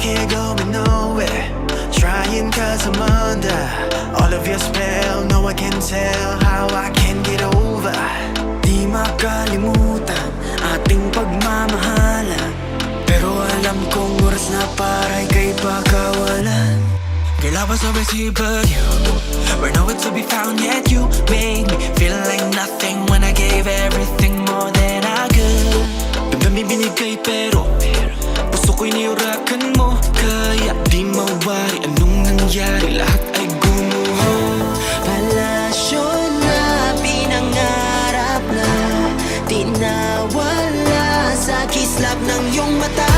can't go nowhere. Trying cause I'm under all of your spell. No one can tell how I can get over. Di makalimutan ating pagmamahalan, pero alam kong oras na para ika'y pagkawalan. Girl, I was always here but you were nowhere to be found, yet you made me feel like nothing when I gave everything more than I could. Damdamin binigay pero puso ko'y niurakan mo, kaya di mawari anong nangyari, lahat ay gumuho. Palasyo na pinangarap na di nawala sa kislap ng iyong mata.